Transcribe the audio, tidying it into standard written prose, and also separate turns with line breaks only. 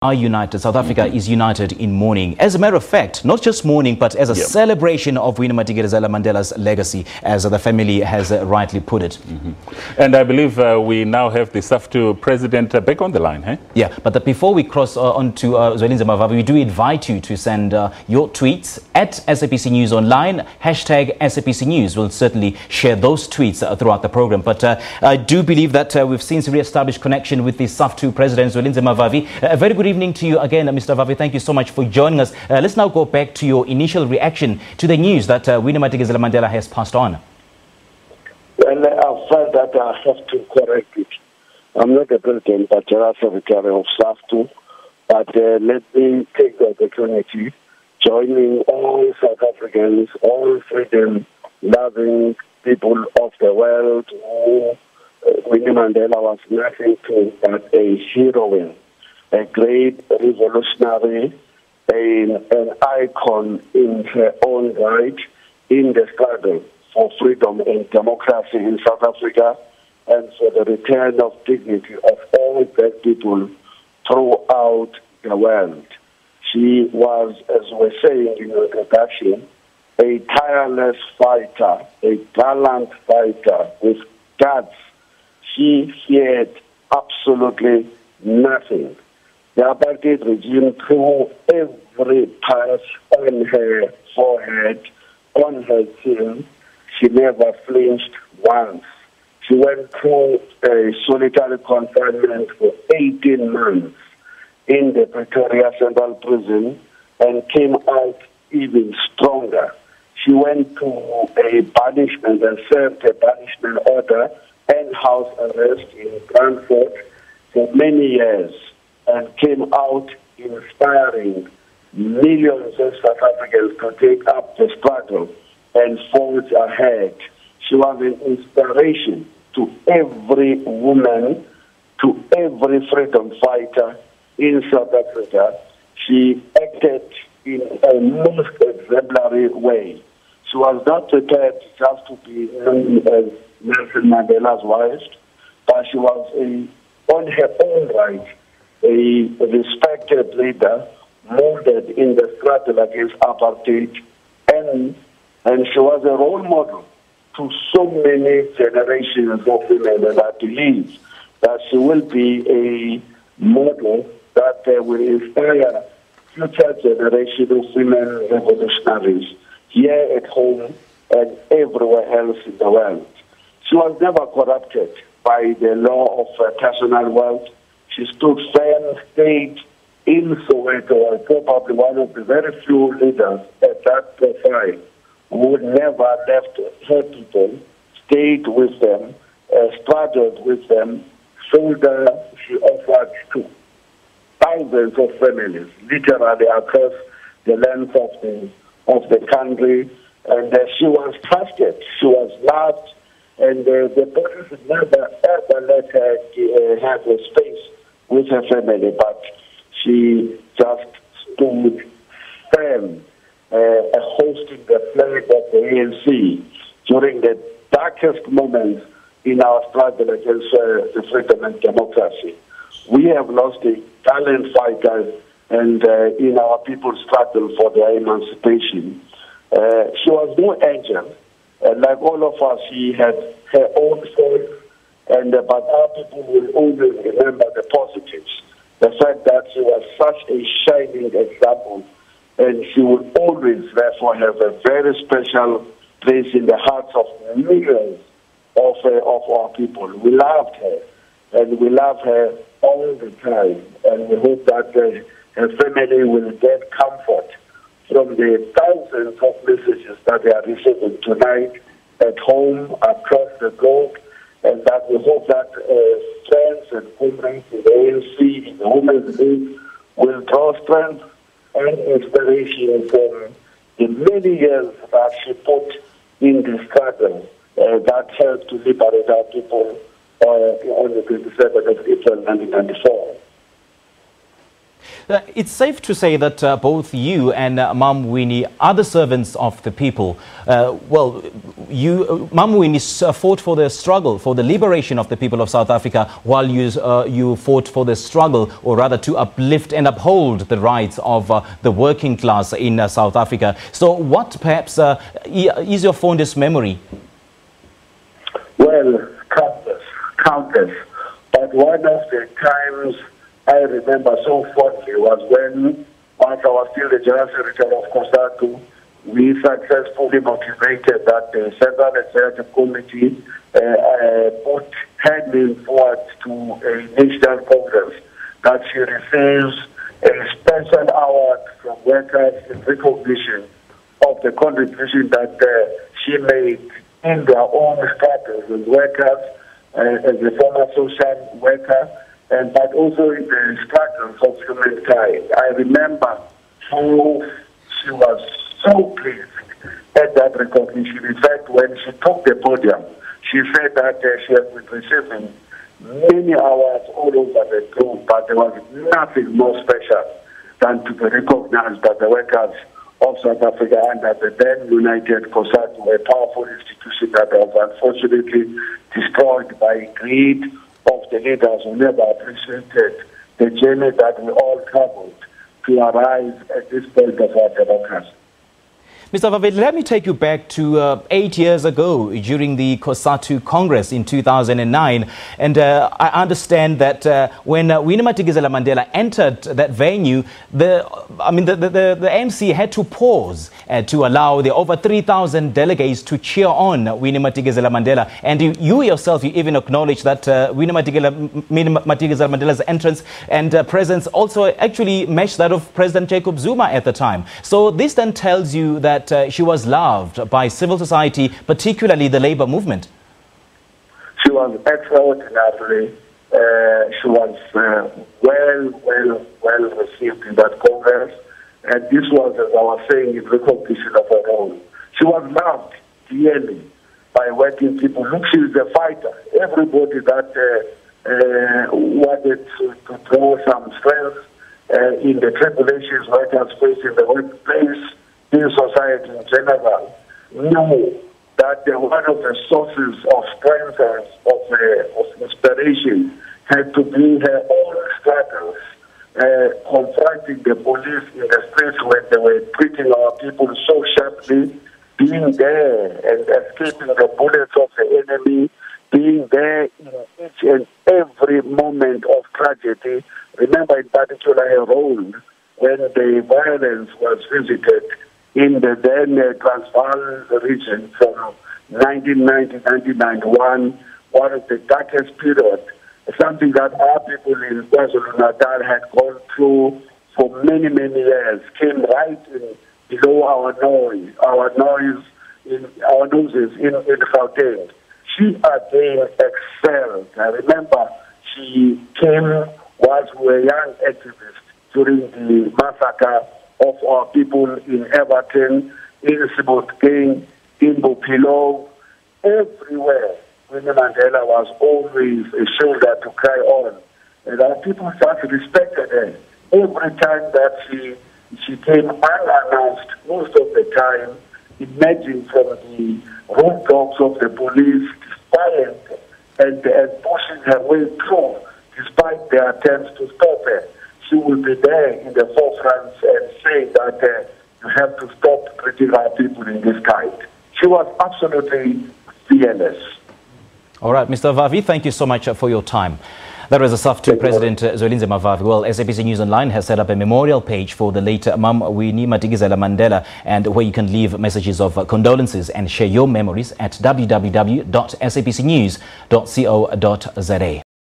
are united. South Africa is united in mourning. As a matter of fact, not just mourning, but as a celebration of Winnie Mandela's legacy, as the family has rightly put it.
And I believe we now have the SAFTU president back on the line, eh?
Yeah, but before we cross on to Zwelinzima Vavi, we do invite you to send your tweets at SABC News Online, hashtag SABC News. We'll certainly share those tweets throughout the program. But I do believe that we've since re-established connection with the SAFTU president, Zwelinzima Vavi. A very good evening to you again, Mr. Vavi. Thank you so much for joining us. Let's now go back to your initial reaction to the news that Winnie Mandela has passed on.
Well, I felt that I have to correct it. I'm not the president, but general secretary of SAFTU. But let me take the opportunity, joining all South Africans, all freedom-loving people of the world, who Winnie Mandela was nothing to but a heroine, a great revolutionary, an icon in her own right in the struggle for freedom and democracy in South Africa and for the return of dignity of all black people throughout the world. She was, as we're saying in the introduction, a tireless fighter, a gallant fighter with guts. She feared absolutely nothing. The apartheid regime threw every patch on her forehead, on her chin. She never flinched once. She went through a solitary confinement for 18 months in the Pretoria Central Prison and came out even stronger. She went to a banishment and served a banishment order and house arrest in Brantford for many years, and came out inspiring millions of South Africans to take up the struggle and forge ahead. She was an inspiration to every woman, to every freedom fighter in South Africa. She acted in a most exemplary way. She was not prepared just to be known as Nelson Mandela's wife, but she was on her own right, a respected leader, molded in the struggle against apartheid, and she was a role model to so many generations of women, and I believe that she will be a model that will inspire future generations of women revolutionaries here at home and everywhere else in the world. She was never corrupted by the law of personal wealth. She stood firm, stayed in Soweto, probably one of the very few leaders at that profile who never left her people, stayed with them, struggled with them, shoulder she offered to thousands of families, literally across the length of the country, and she was trusted, she was loved, and the police never ever let her have a space with her family, but she just stood firm, hosting the flag of the ANC during the darkest moments in our struggle against the freedom and democracy. We have lost a gallant fighter, and in our people's struggle for their emancipation. She was no angel. Like all of us, she had her own faults, but our people will always remember the positives. The fact that she was such a shining example, and she will always, therefore, have a very special place in the hearts of millions of our people. We loved her, and we love her all the time, and we hope that her family will get comfort from the thousands of messages that they are receiving tonight at home, across the globe, and that we hope that friends and comrades in the ANC, in the Women's League, will draw strength and inspiration from the many years that she put in the struggle that helped to liberate our people on the 27th of April 1994.
It's safe to say that both you and Mom Winnie are the servants of the people. Mom Winnie fought for the struggle, for the liberation of the people of South Africa, while you fought for the struggle, or rather to uplift and uphold the rights of the working class in South Africa. So what perhaps is your fondest memory?
Well, countless. But one of the times I remember so fondly was when, once I was still the General Secretary of COSATU, we successfully motivated that the Central Executive Committee put her name forward to a national congress that she receives a special award from workers in recognition of the contribution that she made in their own struggles as workers, as a former social worker, but also in the struggles of humankind. I remember how she was so pleased at that recognition. In fact, when she took the podium, she said that she has been receiving many awards all over the globe, but there was nothing more special than to be recognized by the workers of South Africa under the then United COSATU, a powerful institution that was unfortunately destroyed by greed of the leaders who never appreciated the journey that we all traveled to arrive at this point of our democracy.
Mr. Vavi, let me take you back to 8 years ago during the COSATU Congress in 2009. And I understand that when Winnie Mandela entered that venue, the ANC had to pause to allow the over 3,000 delegates to cheer on Winnie Mandela. And you yourself, you even acknowledged that Winnie Mandela's entrance and presence also actually matched that of President Jacob Zuma at the time. So this then tells you that she was loved by civil society, particularly the labor movement.
She was extraordinary. She was well received in that Congress. And this was, as I was saying, in recognition of her role. She was loved dearly by working people. Look, she is a fighter. Everybody that wanted to draw some strength in the tribulations workers face in the workplace, in society in general, know that one of the sources of strength and of inspiration had to be her own struggles, confronting the police in the streets when they were treating our people so sharply, being there and escaping the bullets of the enemy, being there in each and every moment of tragedy. Remember in particular her role when the violence was visited in the then Transvaal region from 1990 to 1991, one of the darkest periods, something that our people in KwaZulu-Natal had gone through for many, many years, came right below our noses in Gauteng. She again excelled. I remember she came whilst we were young activists during the massacre of our people in Everton, in Sebokeng, in Bophelo, everywhere. Winnie Mandela was always a shoulder to cry on. And our people just respected her. Every time that she came unannounced, most of the time, emerging from the roadblocks of the police, defiant and pushing her way through, despite their attempts to stop her. She will be there in the forefront and say that you have to stop treating our people in this kind. She was absolutely fearless.
All right, Mr. Vavi, thank you so much for your time. That was the SAFTU President Zwelinzima Vavi. Well, SABC News Online has set up a memorial page for the late Mom Winnie Mandela, and where you can leave messages of condolences and share your memories at www.sabcnews.co.za.